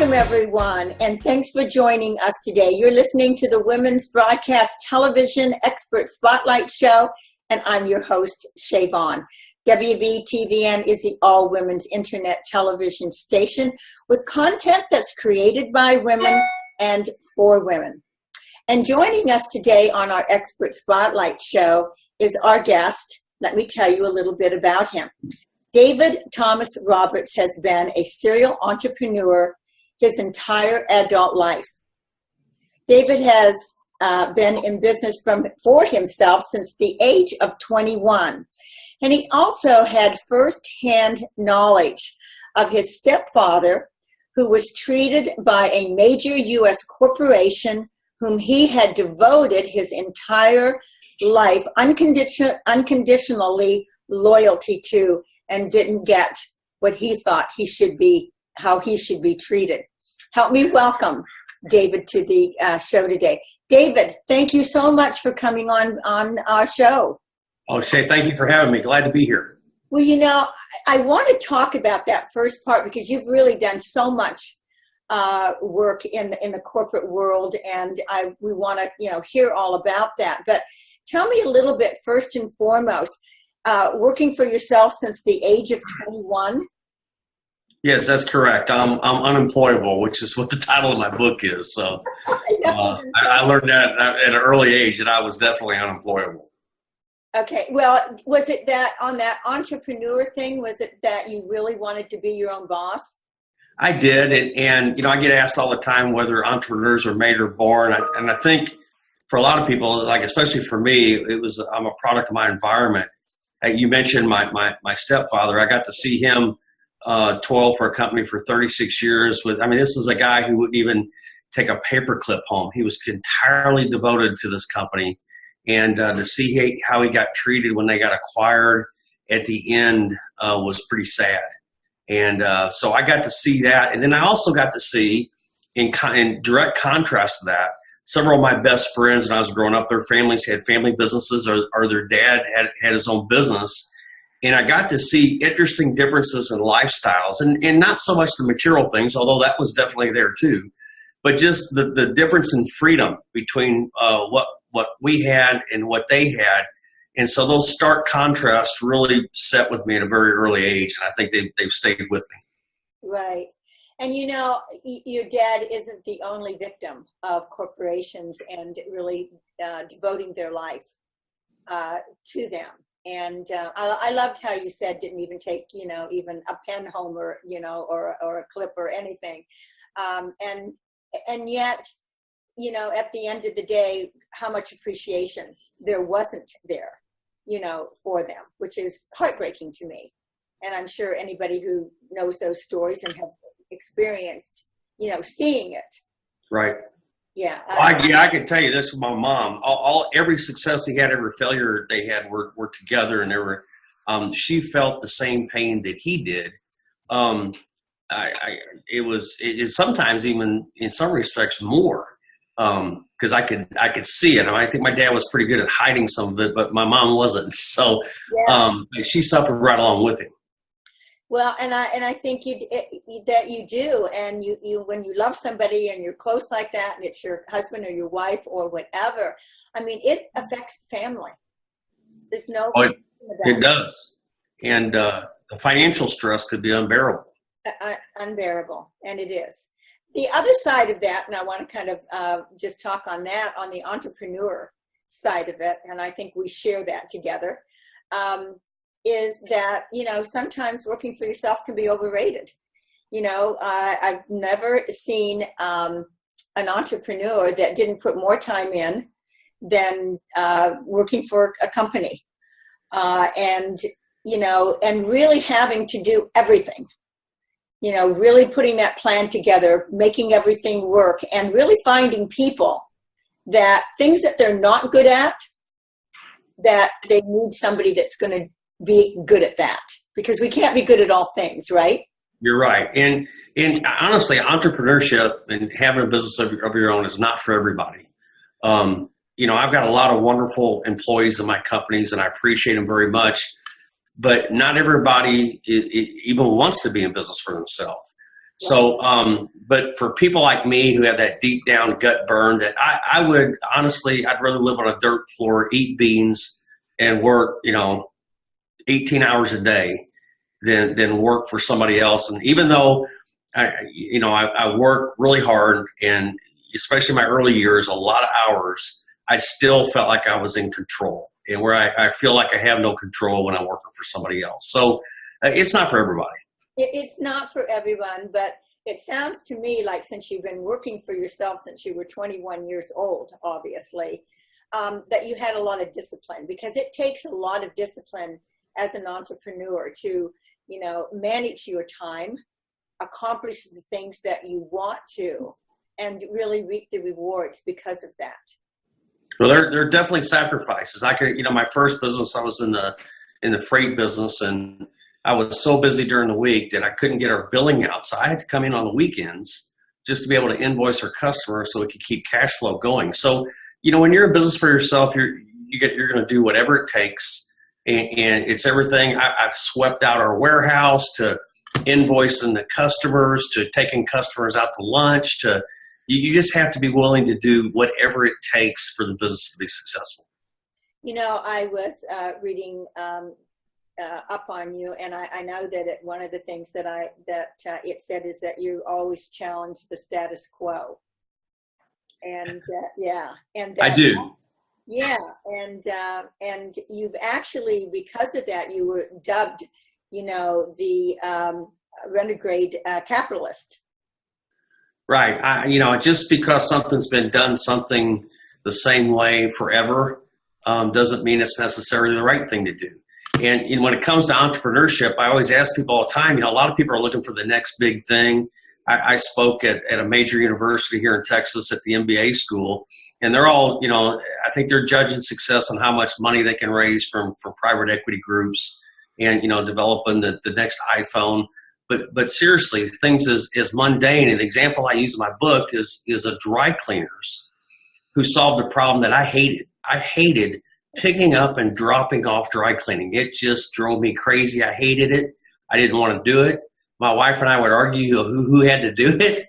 Welcome, everyone, and thanks for joining us today. You're listening to the Women's Broadcast Television Expert Spotlight Show, and I'm your host, Shea Vaughn. WBTVN is the all-women's internet television station with content that's created by women and for women. And joining us today on our Expert Spotlight Show is our guest. Let me tell you a little bit about him. David Thomas Roberts has been a serial entrepreneur his entire adult life. David has been in business for himself since the age of 21. And he also had firsthand knowledge of his stepfather, who was treated by a major U.S. corporation whom he had devoted his entire life unconditionally loyalty to, and didn't get what he thought he should be, how he should be treated. Help me welcome David to the show today. David, thank you so much for coming on our show. Oh, Shea, thank you for having me. Glad to be here. Well, you know, I want to talk about that first part because you've really done so much work in the corporate world, and we want to hear all about that. But tell me a little bit first and foremost. Working for yourself since the age of 21? Yes, that's correct. I'm unemployable, which is what the title of my book is. So I learned that at an early age, and I was definitely unemployable. Okay. Well, was it that on that entrepreneur thing, was it that you really wanted to be your own boss? I did. And I get asked all the time whether entrepreneurs are made or born. And I think for a lot of people, like especially for me, I'm a product of my environment. You mentioned my stepfather. I got to see him toil for a company for 36 years. This is a guy who wouldn't even take a paperclip home. He was entirely devoted to this company. And to see how he got treated when they got acquired at the end was pretty sad. And so I got to see that. And then I also got to see, in direct contrast to that, several of my best friends when I was growing up, their families had family businesses or their dad had his own business. And I got to see interesting differences in lifestyles and not so much the material things, although that was definitely there too, but just the difference in freedom between what we had and what they had. And so those stark contrasts really set with me at a very early age. And I think they've stayed with me. Right. And your dad isn't the only victim of corporations and really devoting their life to them. And I loved how you said didn't even take, even a pen home or a clip or anything. And yet, at the end of the day, how much appreciation there wasn't there, for them, which is heartbreaking to me. And I'm sure anybody who knows those stories and have experienced, seeing it. Right. Yeah. I can tell you this with my mom. Every success he had, every failure they had were together, and they were. She felt the same pain that he did. It is sometimes even in some respects more because I could see it. I think my dad was pretty good at hiding some of it, but my mom wasn't. So she suffered right along with him. Well, and I think that you do, and you when you love somebody and you're close like that, and it's your husband or your wife or whatever, it affects family. There's no. It does, and the financial stress could be unbearable. Unbearable, and it is. The other side of that, and I want to kind of just talk on that, on the entrepreneur side of it, and I think we share that together. Is that, sometimes working for yourself can be overrated. I've never seen an entrepreneur that didn't put more time in than working for a company. And really having to do everything, really putting that plan together, making everything work, and really finding people that things that they're not good at, that they need somebody that's going to be good at that, because we can't be good at all things, right? You're right. And honestly, entrepreneurship and having a business of your own is not for everybody. I've got a lot of wonderful employees in my companies, and I appreciate them very much. But not everybody even wants to be in business for themselves. So, but for people like me who have that deep down gut burn, that I would honestly, I'd rather live on a dirt floor, eat beans, and work, 18 hours a day than work for somebody else. And even though I work really hard, and especially my early years, a lot of hours, I still felt like I was in control, and where I feel like I have no control when I'm working for somebody else. So it's not for everybody. It's not for everyone, but it sounds to me like, since you've been working for yourself since you were 21 years old, obviously, that you had a lot of discipline, because it takes a lot of discipline as an entrepreneur to, manage your time, accomplish the things that you want to, and really reap the rewards because of that. Well, there are definitely sacrifices. I could, my first business, I was in the freight business, and I was so busy during the week that I couldn't get our billing out. So I had to come in on the weekends just to be able to invoice our customers so we could keep cash flow going. So, when you're in business for yourself, you're going to do whatever it takes. And it's everything. I've swept out our warehouse, to invoicing the customers, to taking customers out to lunch, to you just have to be willing to do whatever it takes for the business to be successful. I was reading up on you, and I know that one of the things that it said is that you always challenge the status quo. And and I do. Yeah, and you've actually, because of that, you were dubbed, the renegade capitalist. Right. Just because something's been done something the same way forever doesn't mean it's necessarily the right thing to do. And when it comes to entrepreneurship, I always ask people all the time, a lot of people are looking for the next big thing. I spoke at a major university here in Texas at the MBA school, and they're all, I think they're judging success on how much money they can raise from private equity groups and, developing the next iPhone. But seriously, things as mundane. And the example I use in my book is a dry cleaners who solved a problem that I hated. I hated picking up and dropping off dry cleaning. It just drove me crazy. I hated it. I didn't want to do it. My wife and I would argue who had to do it.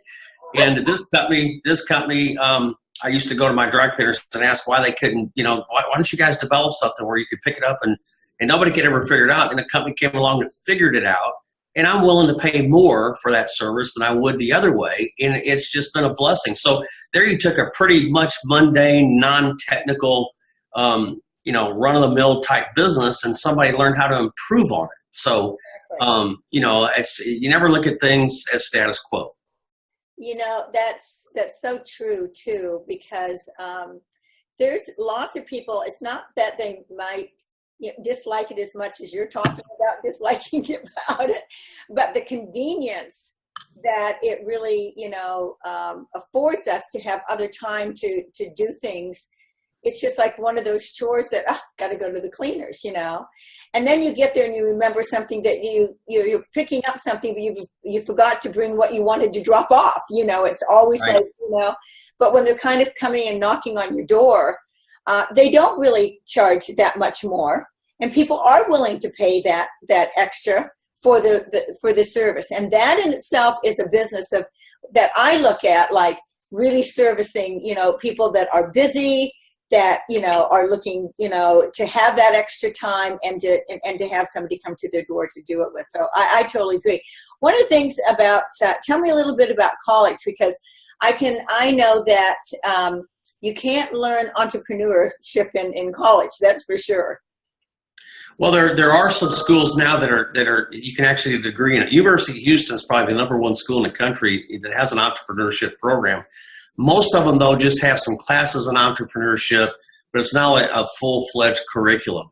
And this company, I used to go to my dry cleaners and ask why they couldn't, why don't you guys develop something where you could pick it up and nobody could ever figure it out. And a company came along and figured it out. And I'm willing to pay more for that service than I would the other way. And it's just been a blessing. So there you took a pretty much mundane, non-technical, run-of-the-mill type business, and somebody learned how to improve on it. So, you never look at things as status quo. That's so true too, because there's lots of people. It's not that they might dislike it as much as you're talking about disliking about it, but the convenience that it really, affords us to have other time to do things. It's just like one of those chores that, got to go to the cleaners, and then you get there and you remember something that you're picking up something, but you forgot to bring what you wanted to drop off. It's always right. Like, but when they're kind of coming and knocking on your door, they don't really charge that much more. And people are willing to pay that extra for the service. And that in itself is a business that I look at, like really servicing, people that are busy, that, are looking, to have that extra time and to have somebody come to their door to do it with. So I totally agree. One of the things about, tell me a little bit about college, because I know that you can't learn entrepreneurship in college. That's for sure. Well, there are some schools now that are you can actually get a degree in it. University of Houston is probably the number one school in the country that has an entrepreneurship program. Most of them, though, just have some classes in entrepreneurship, but it's not like a full-fledged curriculum.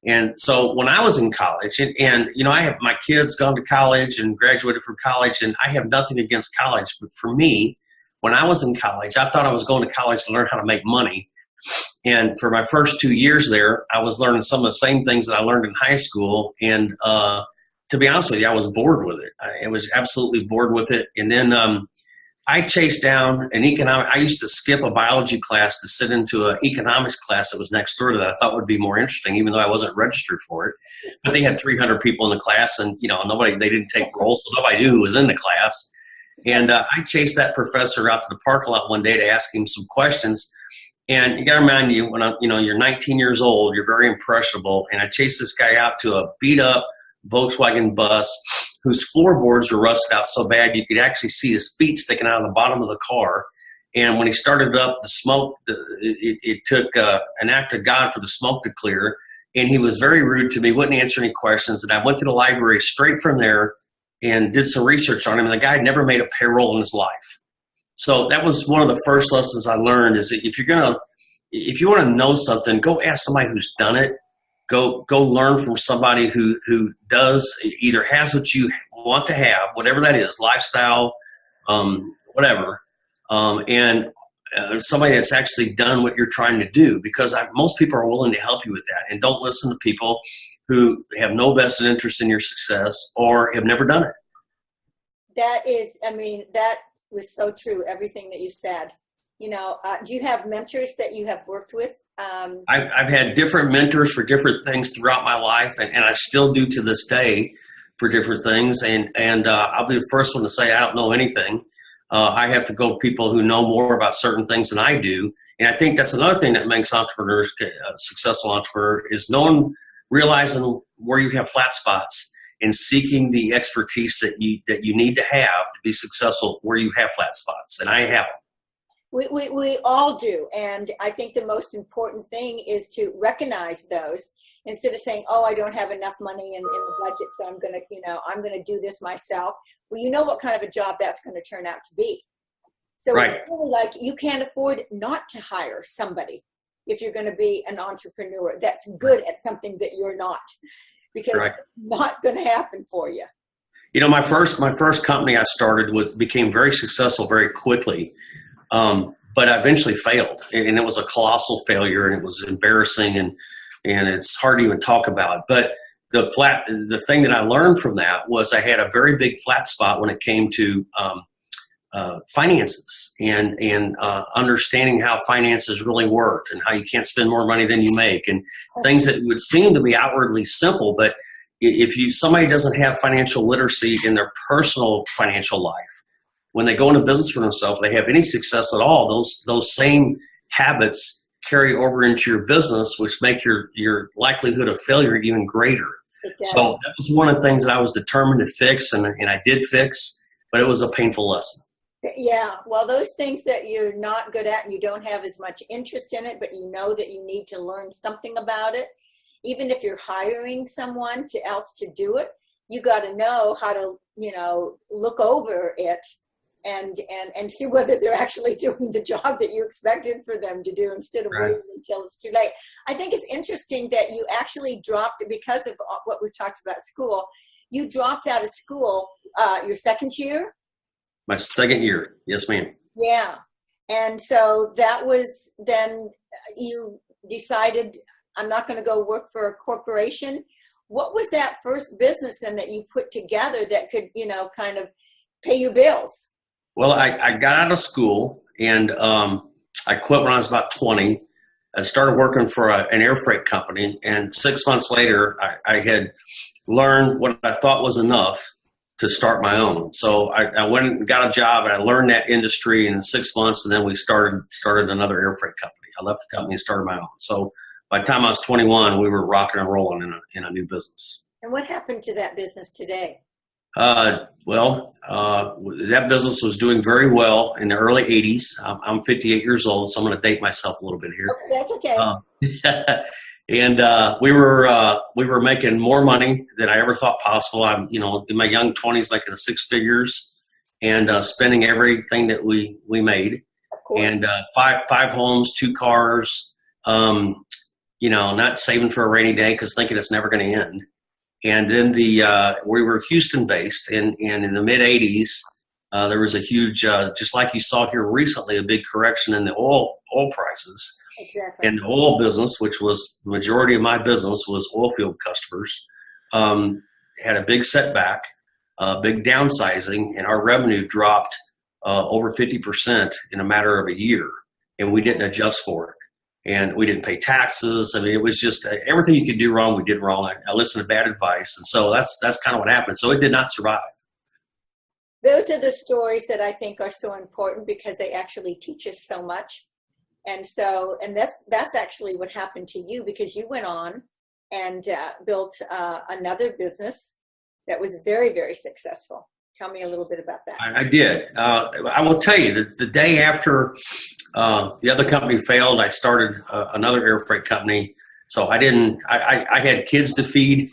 And so when I was in college, and I have my kids gone to college and graduated from college, and I have nothing against college, but for me, when I was in college, I thought I was going to college to learn how to make money. And for my first 2 years there, I was learning some of the same things that I learned in high school. And to be honest with you, I was bored with it. I was absolutely bored with it. And then I chased down an economic. I used to skip a biology class to sit into an economics class that was next door to that I thought would be more interesting, even though I wasn't registered for it. But they had 300 people in the class, and they didn't take roll, so nobody knew who was in the class. And I chased that professor out to the parking lot one day to ask him some questions. And you got to remind you, when you're 19 years old, you're very impressionable. And I chased this guy out to a beat up Volkswagen bus whose floorboards were rusted out so bad you could actually see his feet sticking out of the bottom of the car. And when he started up, the smoke, it took an act of God for the smoke to clear. And he was very rude to me, wouldn't answer any questions. And I went to the library straight from there and did some research on him. And the guy had never made a payroll in his life. So that was one of the first lessons I learned, is that if you want to know something, go ask somebody who's done it. Go learn from somebody who does, either has what you want to have, whatever that is, lifestyle, whatever, and somebody that's actually done what you're trying to do, because most people are willing to help you with that. And don't listen to people who have no vested interest in your success or have never done it. That was so true, everything that you said. Do you have mentors that you have worked with? I've had different mentors for different things throughout my life, and I still do to this day for different things. And I'll be the first one to say I don't know anything. I have to go to people who know more about certain things than I do. And I think that's another thing that makes entrepreneurs a successful entrepreneur, is realizing where you have flat spots and seeking the expertise that you need to have to be successful where you have flat spots. And I have them. We all do. And I think the most important thing is to recognize those, instead of saying, oh, I don't have enough money in the budget, so I'm going to do this myself. Well, you know what kind of a job that's going to turn out to be. So right. It's really like you can't afford not to hire somebody if you're going to be an entrepreneur that's good at something that you're not, because right. It's not going to happen for you. My first company I started became very successful very quickly. But I eventually failed, and it was a colossal failure, and it was embarrassing, and it's hard to even talk about. But the thing that I learned from that was I had a very big flat spot when it came to finances and understanding how finances really worked, and how you can't spend more money than you make, and things that would seem to be outwardly simple. But if somebody doesn't have financial literacy in their personal financial life, when they go into business for themselves, they have any success at all, those same habits carry over into your business, which make your likelihood of failure even greater. So that was one of the things that I was determined to fix, and I did fix, but it was a painful lesson. Yeah, well, those things that you're not good at and you don't have as much interest in it, but you know that you need to learn something about it, even if you're hiring someone else to do it, you got to know how to, look over it and see whether they're actually doing the job that you expected for them to do, instead of waiting until it's too late. I think it's interesting that you actually dropped, because of what we talked about school, you dropped out of school your second year? My second year. Yes, ma'am. Yeah. And so that was, then you decided, I'm not going to go work for a corporation. What was that first business then that you put together that could, kind of pay your bills? Well, I got out of school, and I quit when I was about 20. I started working for an air freight company, and 6 months later, I had learned what I thought was enough to start my own. So I went and got a job, and I learned that industry in 6 months, and then we started another air freight company. I left the company and started my own. So by the time I was 21, we were rocking and rolling in a new business. And what happened to that business today? That business was doing very well in the early 80s. I'm 58 years old, so I'm going to date myself a little bit here. Okay, that's okay. And we were making more money than I ever thought possible. I'm, in my young 20s, making six figures and spending everything that we made. And five homes, 2 cars. Not saving for a rainy day because thinking it's never going to end. And then we were Houston based, and in the mid 80s, there was a huge, just like you saw here recently, a big correction in the oil prices. Exactly. And the oil business, which was the majority of my business, was oil field customers, had a big setback, big downsizing, and our revenue dropped over 50% in a matter of a year, and we didn't adjust for it. And we didn't pay taxes. I mean, it was just everything you could do wrong, we did wrong. I listened to bad advice. And so that's kind of what happened. So it did not survive. those are the stories that I think are so important because they actually teach us so much. And so, and that's actually what happened to you, because you went on and built another business that was very, very successful. Tell me a little bit about that. I did. I will tell you that the day after the other company failed, I started another air freight company. So I didn't. I had kids to feed,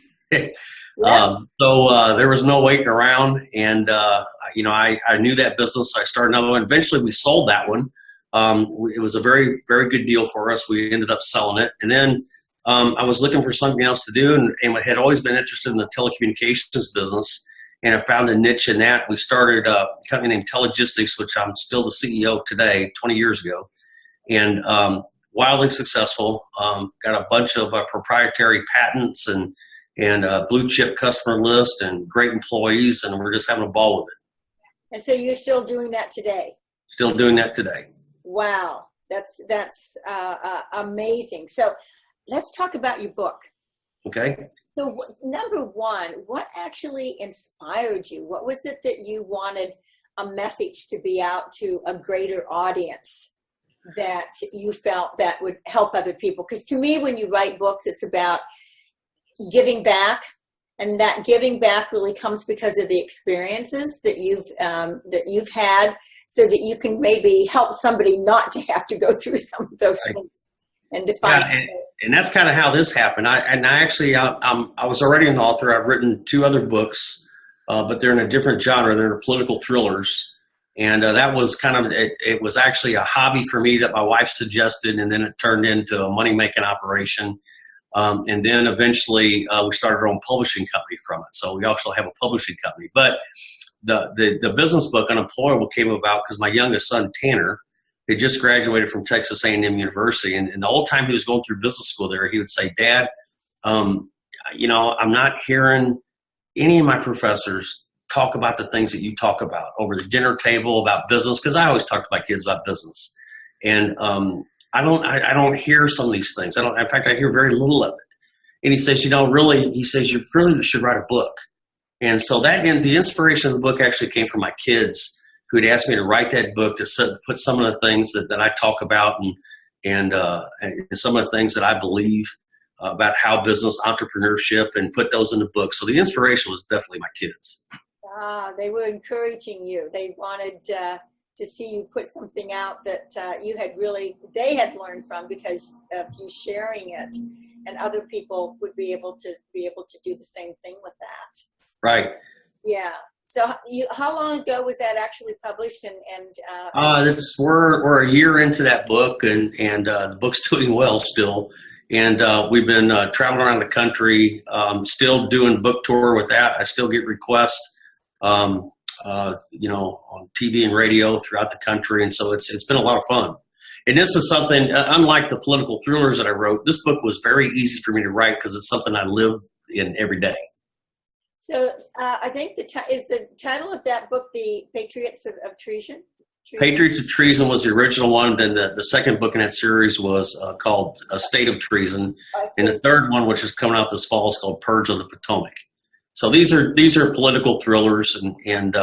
Yeah. so there was no waiting around. And I knew that business. So I started another one. Eventually, we sold that one. It was a very, very good deal for us. We ended up selling it, and then I was looking for something else to do, and had always been interested in the telecommunications business. And I found a niche in that. We started a company named Telegistics, which I'm still the CEO today, 20 years ago, and wildly successful. Got a bunch of proprietary patents and a blue chip customer list and great employees, and we're just having a ball with it. And so you're still doing that today? Still doing that today. Wow, that's amazing. So let's talk about your book. Okay. So number one, what actually inspired you? What was it that you wanted a message to be out to a greater audience that you felt that would help other people? Because to me, when you write books, it's about giving back, and that giving back really comes because of the experiences that you've had, so that you can maybe help somebody not to have to go through some of those things and define. And that's kind of how this happened. I was already an author. I've written 2 other books, but they're in a different genre. They're political thrillers. And that was kind of, it was actually a hobby for me that my wife suggested, and then it turned into a money-making operation. And then eventually we started our own publishing company from it. So we also have a publishing company. But the business book, Unemployable, came about because my youngest son, Tanner, he just graduated from Texas A&M University. And the whole time he was going through business school there, he would say, Dad, I'm not hearing any of my professors talk about the things that you talk about over the dinner table about business, because I always talk to my kids about business. And I don't hear some of these things. In fact, I hear very little of it. And he says, you really should write a book. And so the inspiration of the book actually came from my kids, who had asked me to write that book to put some of the things that I talk about and some of the things that I believe about how business, entrepreneurship, and put those in the book. So the inspiration was definitely my kids. They were encouraging you. They wanted to see you put something out that they had learned from because of you sharing it, and other people would be able to do the same thing with that. Right. Yeah. So how long ago was that actually published? We're a year into that book, and the book's doing well still. And we've been traveling around the country, still doing book tour with that. I still get requests, on TV and radio throughout the country. And so it's been a lot of fun. And this is something, unlike the political thrillers that I wrote, this book was very easy for me to write because it's something I live in every day. So I think is the title of that book, The Patriots of Treason? Patriots of Treason was the original one. Then the second book in that series was called A State of Treason. And the third one, which is coming out this fall, is called Purge of the Potomac. So these are political thrillers and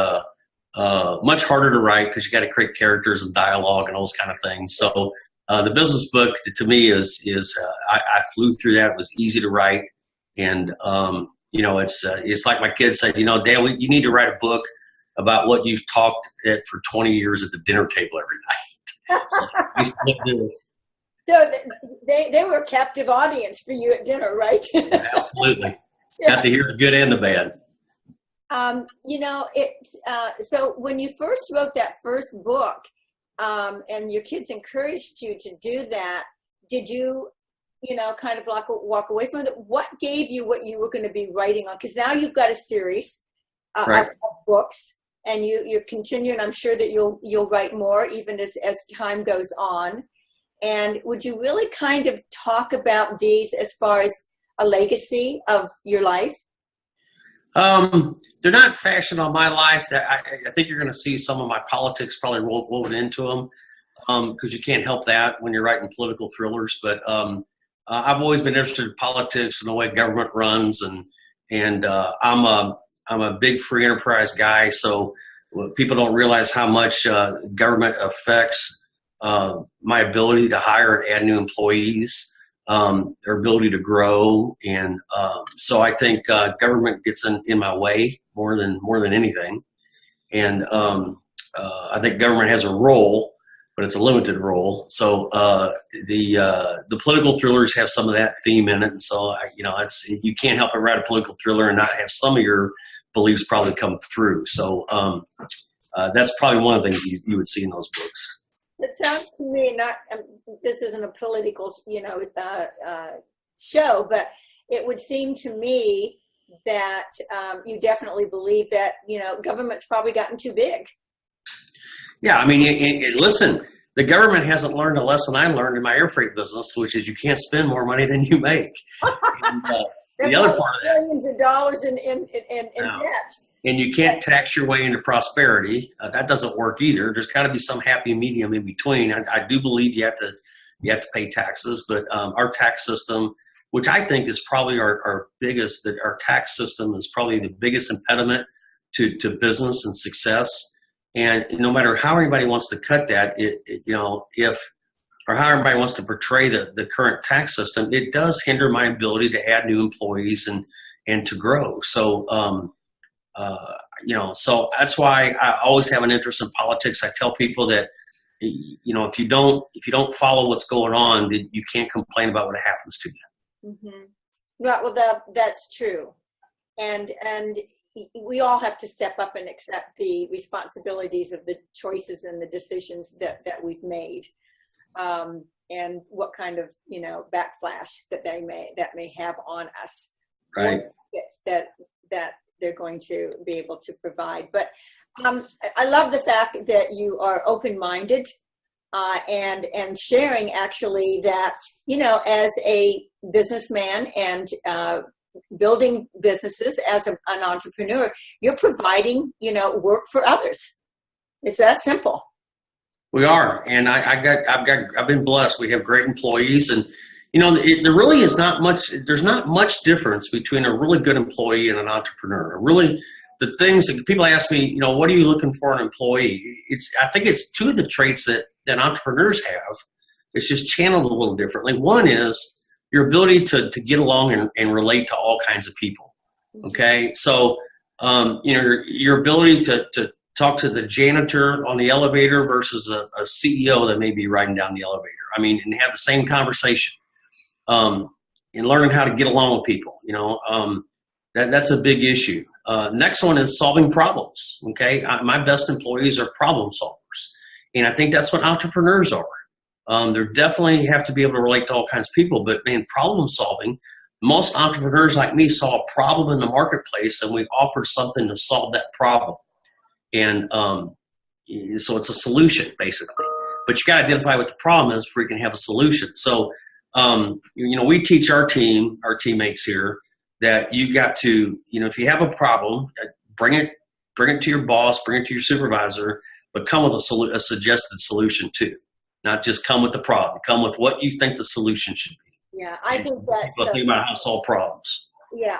much harder to write because you got to create characters and dialogue and all those kind of things. So the business book to me is I flew through that. It was easy to write. And it's like my kids said, Dad, you need to write a book about what you've talked at for 20 years at the dinner table every night. So they were a captive audience for you at dinner, right? Absolutely. Yeah. Got to hear the good and the bad. So when you first wrote that first book, and your kids encouraged you to do that, did you kind of like walk away from it? What gave you what you were going to be writing on? Because now you've got a series of books, and you're continuing. I'm sure that you'll write more even as time goes on. And would you really kind of talk about these as far as a legacy of your life? They're not fashioned on my life. I think you're going to see some of my politics probably woven into them, because you can't help that when you're writing political thrillers. But I've always been interested in politics and the way government runs, and I'm a big free enterprise guy. So people don't realize how much government affects my ability to hire and add new employees, their ability to grow. And so I think government gets in my way more than anything. And I think government has a role, but it's a limited role. So the political thrillers have some of that theme in it. And so, you can't help but write a political thriller and not have some of your beliefs probably come through. So that's probably one of the things you would see in those books. It sounds to me, not this isn't a political, show, but it would seem to me that you definitely believe that, government's probably gotten too big. Yeah, I mean, listen, the government hasn't learned a lesson I learned in my air freight business, which is you can't spend more money than you make. And, the other part of that, millions of dollars in debt. And you can't tax your way into prosperity. That doesn't work either. There's got to be some happy medium in between. I do believe you have to pay taxes, but our tax system, which I think is probably our biggest, that our tax system is probably the biggest impediment to business and success. And no matter how anybody wants to cut that, or how everybody wants to portray the current tax system, it does hinder my ability to add new employees and to grow. So, so that's why I always have an interest in politics. I tell people that, if you don't follow what's going on, then you can't complain about what happens to you. Mm-hmm. Well, that's true. And we all have to step up and accept the responsibilities of the choices and the decisions that we've made. And what kind of, backflash that may have on us. Right. That they're going to be able to provide. But I love the fact that you are open-minded and sharing actually that, as a businessman and building businesses as an entrepreneur, you're providing, work for others. It's that simple. We are, and I've been blessed. We have great employees, and there really is not much. There's not much difference between a really good employee and an entrepreneur. Really, the things that people ask me, what are you looking for in an employee? I think it's two of the traits that entrepreneurs have. It's just channeled a little differently. One is your ability to get along and relate to all kinds of people. Okay, so your ability to talk to the janitor on the elevator versus a CEO that may be riding down the elevator. I mean, and have the same conversation. And learning how to get along with people, that's a big issue. Next one is solving problems. Okay, my best employees are problem solvers, and I think that's what entrepreneurs are. They definitely have to be able to relate to all kinds of people, but man, problem solving. Most entrepreneurs like me saw a problem in the marketplace, and we offered something to solve that problem. And so it's a solution, basically. But you got to identify what the problem is before you can have a solution. So, we teach our teammates here that you got to, if you have a problem, bring it to your boss, bring it to your supervisor, but come with a suggested solution too. Not just come with the problem. Come with what you think the solution should be. Yeah, I think that's people think about how to solve problems. Yeah,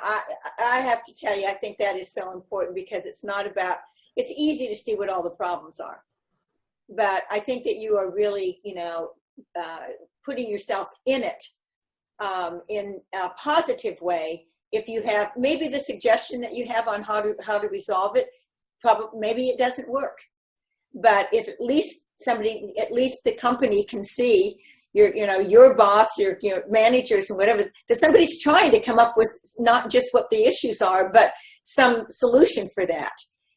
I have to tell you, I think that is so important because it's not about. It's easy to see what all the problems are, but I think that you are really, putting yourself in it in a positive way. If you have maybe the suggestion that you have on how to resolve it, probably maybe it doesn't work, but if at least the company can see your boss, your managers and whatever, that somebody's trying to come up with not just what the issues are, but some solution for that.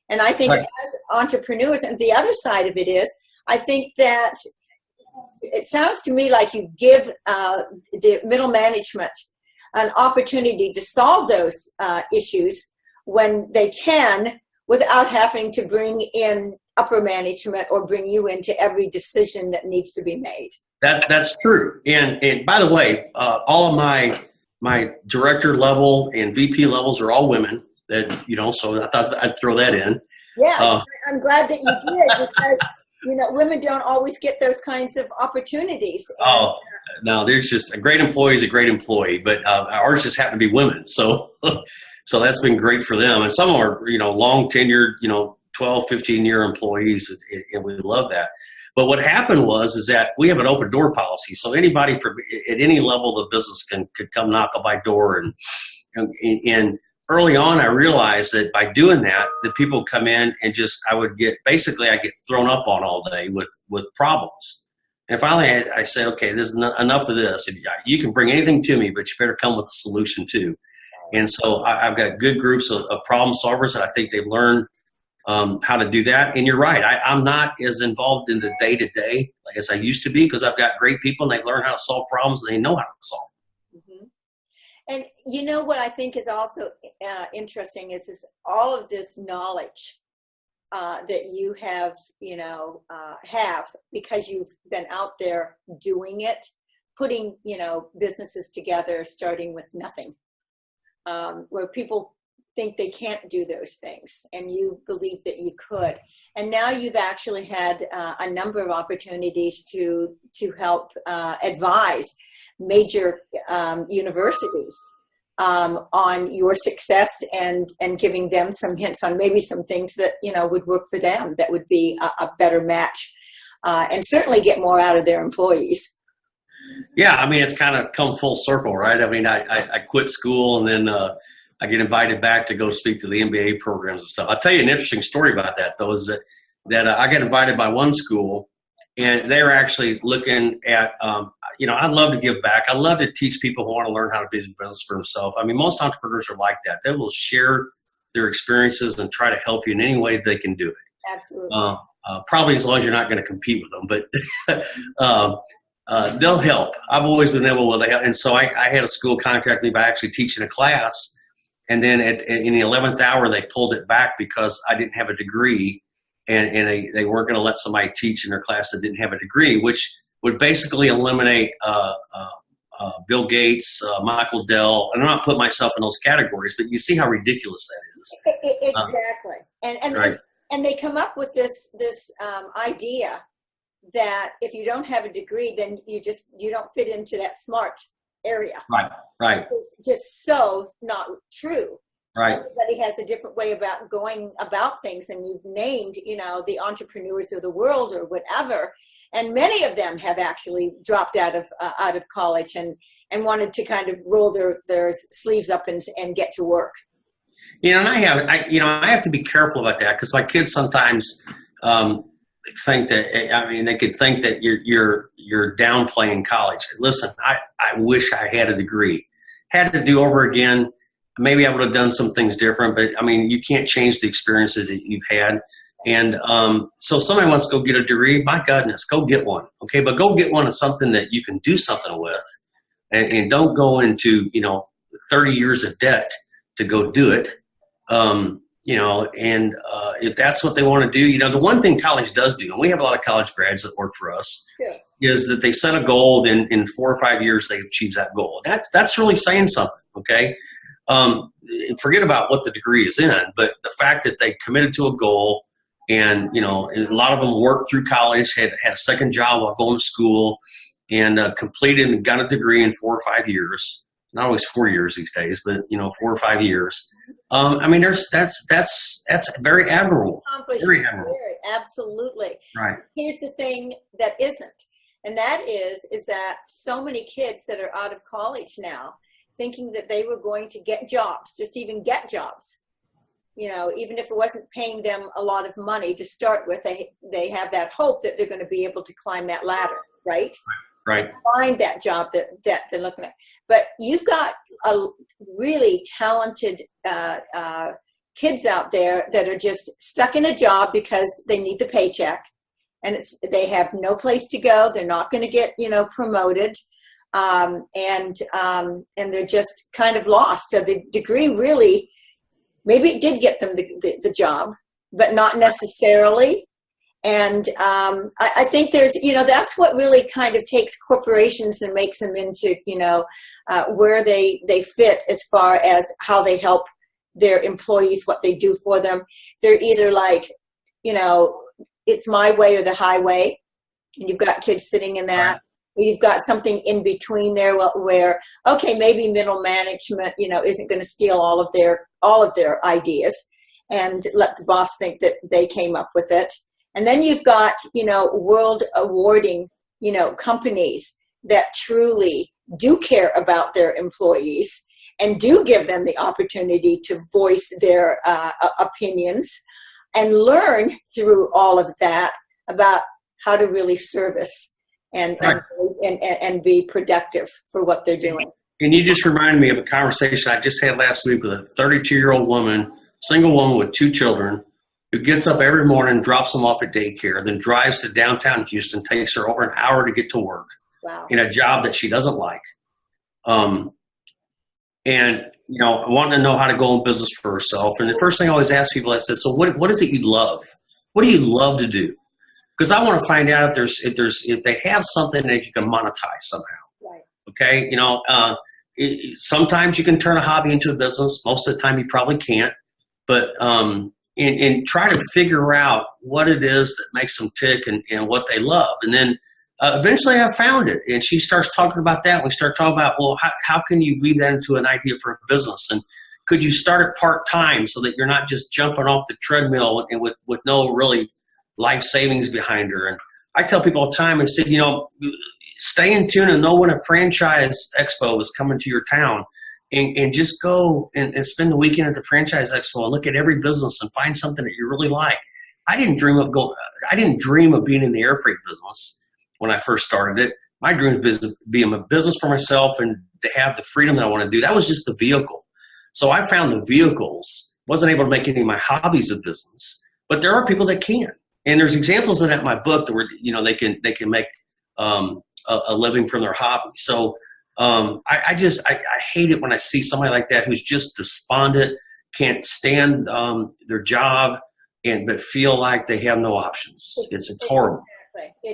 And I think as entrepreneurs, and the other side of it is, I think that it sounds to me like you give the middle management an opportunity to solve those issues when they can, without having to bring in upper management or bring you into every decision that needs to be made. That's true. And by the way, all of my director level and VP levels are all women. That so I thought I'd throw that in. Yeah, I'm glad that you did because women don't always get those kinds of opportunities. No, there's just a great employee is a great employee, but ours just happen to be women. So that's been great for them, and some are long tenured, 12, 15-year employees, and we love that. But what happened is that we have an open door policy. So anybody from at any level of the business could come knock on my door. And early on, I realized that by doing that, the people come in and I get thrown up on all day with problems. And finally, I said, okay, there's enough of this. You can bring anything to me, but you better come with a solution too. And so I've got good groups of problem solvers, and I think they've learned how to do that. And you're right. I'm not as involved in the day-to-day as I used to be, because I've got great people and they've learned how to solve problems and they know how to solve them. Mm-hmm. And you know what I think is also interesting is all of this knowledge that you have because you've been out there doing it, putting, businesses together, starting with nothing, where people think they can't do those things, and you believe that you could. And now you've actually had a number of opportunities to help advise major universities on your success and giving them some hints on maybe some things that would work for them, that would be a better match, and certainly get more out of their employees. Yeah, I mean, it's kind of come full circle, right? I mean, I quit school, and then I get invited back to go speak to the MBA programs and stuff. I'll tell you an interesting story about that, though, is that I got invited by one school, and they were actually looking at, I love to give back. I love to teach people who want to learn how to do business for themselves. I mean, most entrepreneurs are like that. They will share their experiences and try to help you in any way they can do it. Absolutely. Probably as long as you're not going to compete with them, but they'll help. I've always been able to help. And so I had a school contact me by actually teaching a class. And then in the 11th hour, they pulled it back because I didn't have a degree, and they weren't going to let somebody teach in their class that didn't have a degree, which would basically eliminate Bill Gates, Michael Dell. And I'm not putting myself in those categories, but you see how ridiculous that is. Exactly. Right. And they come up with this idea that if you don't have a degree, then you don't fit into that smart area. Right. It's just so not true. Right. Everybody has a different way about going about things, and you've named, the entrepreneurs of the world or whatever, and many of them have actually dropped out of college and wanted to kind of roll their sleeves up and get to work. And I have to be careful about that, because my kids sometimes think that, they could think that you're downplaying college. Listen, I wish I had a degree. Had to do over again, maybe I would have done some things different, but you can't change the experiences that you've had. And so if somebody wants to go get a degree, my goodness, go get one. Okay, but go get one of something that you can do something with, and don't go into 30 years of debt to go do it. If that's what they want to do, the one thing college does do, and we have a lot of college grads that work for us, is that they set a goal, and in 4 or 5 years they achieve that goal. That's really saying something, okay? Forget about what the degree is in, but the fact that they committed to a goal, and a lot of them worked through college, had a second job while going to school, and completed and got a degree in 4 or 5 years. Not always 4 years these days, but 4 or 5 years. That's very admirable. Very admirable. Absolutely. Right. Here's the thing that isn't, and that is that so many kids that are out of college now, thinking that they were going to get jobs, just even get jobs. Even if it wasn't paying them a lot of money to start with, they have that hope that they're going to be able to climb that ladder, right? Right. Find that job that they're looking at. But you've got a really talented kids out there that are just stuck in a job because they need the paycheck, and they have no place to go. They're not going to get promoted, and they're just kind of lost. So the degree really, maybe it did get them the job, but not necessarily. And I think there's, that's what really kind of takes corporations and makes them into, where they fit as far as how they help their employees, what they do for them. They're either like, it's my way or the highway. And you've got kids sitting in that. Right. You've got something in between there where, okay, maybe middle management, isn't going to steal all of their ideas. and let the boss think that they came up with it. And then you've got, world awarding, companies that truly do care about their employees and do give them the opportunity to voice their opinions and learn through all of that about how to really service and be productive for what they're doing. And you just reminded me of a conversation I just had last week with a 32-year-old woman, single woman with 2 children, who gets up every morning, drops them off at daycare, then drives to downtown Houston, takes her over an hour to get to work. Wow. In a job that she doesn't like. And, wanting to know how to go in business for herself. And the first thing I always ask people, I said, so what is it you love? What do you love to do? Because I want to find out if they have something that you can monetize somehow. Right. Okay. Sometimes you can turn a hobby into a business. Most of the time you probably can't. But and try to figure out what it is that makes them tick and what they love. And then eventually I found it. And she starts talking about that. We start talking about, well, how can you weave that into an idea for a business? And could you start it part-time so that you're not just jumping off the treadmill and with no really life savings behind her? And I tell people all the time, I said, stay in tune and know when a franchise expo is coming to your town. And just go and spend the weekend at the franchise expo and look at every business and find something that you really like. I didn't dream of being in the air freight business when I first started it. My dream was to be in a business for myself and to have the freedom that I want to do. That was just the vehicle. So I found the vehicles. Wasn't able to make any of my hobbies a business, but there are people that can. And there's examples of that in my book that where they can make a living from their hobby. So I hate it when I see somebody like that who's just despondent, can't stand their job, but feel like they have no options. It's horrible. Exactly.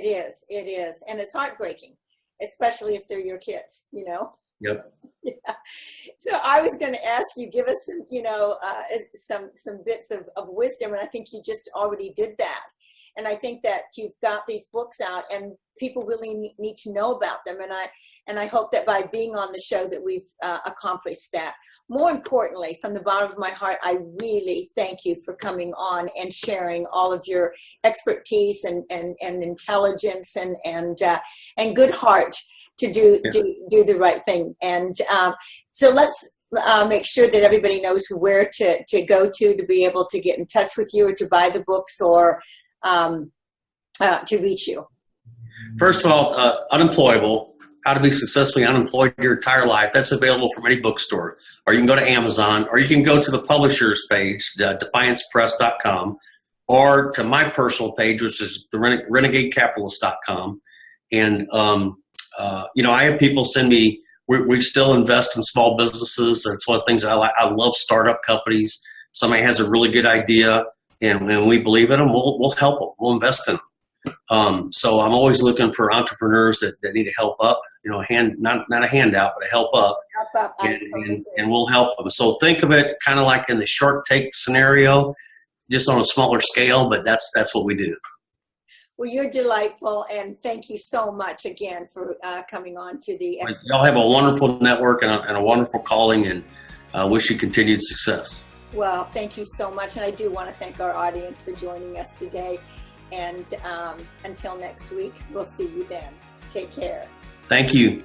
It is. And it's heartbreaking, especially if they're your kids, Yep. Yeah. So I was going to ask you, give us some bits of wisdom, and I think you just already did that. And I think that you've got these books out and people really need to know about them. And I hope that by being on the show that we've accomplished that. More importantly, from the bottom of my heart, I really thank you for coming on and sharing all of your expertise and intelligence and good heart to do the right thing. And so let's make sure that everybody knows where to go to be able to get in touch with you or to buy the books or to reach you. First of all, Unemployable, How to Be Successfully Unemployed Your Entire Life. That's available from any bookstore. Or you can go to Amazon, or you can go to the publisher's page, defiancepress.com, or to my personal page, which is the renegadecapitalist.com. And, I have people send me, we still invest in small businesses. That's one of the things I like. I love startup companies. Somebody has a really good idea, and we believe in them, we'll help them. We'll invest in them. So I'm always looking for entrepreneurs that need to help up, not a handout, but a help up. And we'll help them. So think of it kind of like in the Shark Tank scenario, just on a smaller scale, but that's what we do. Well, you're delightful, and thank you so much again for coming on to the. Y'all have a wonderful network and a wonderful calling, and wish you continued success. Well, thank you so much, and I do want to thank our audience for joining us today. And until next week, we'll see you then. Take care. Thank you.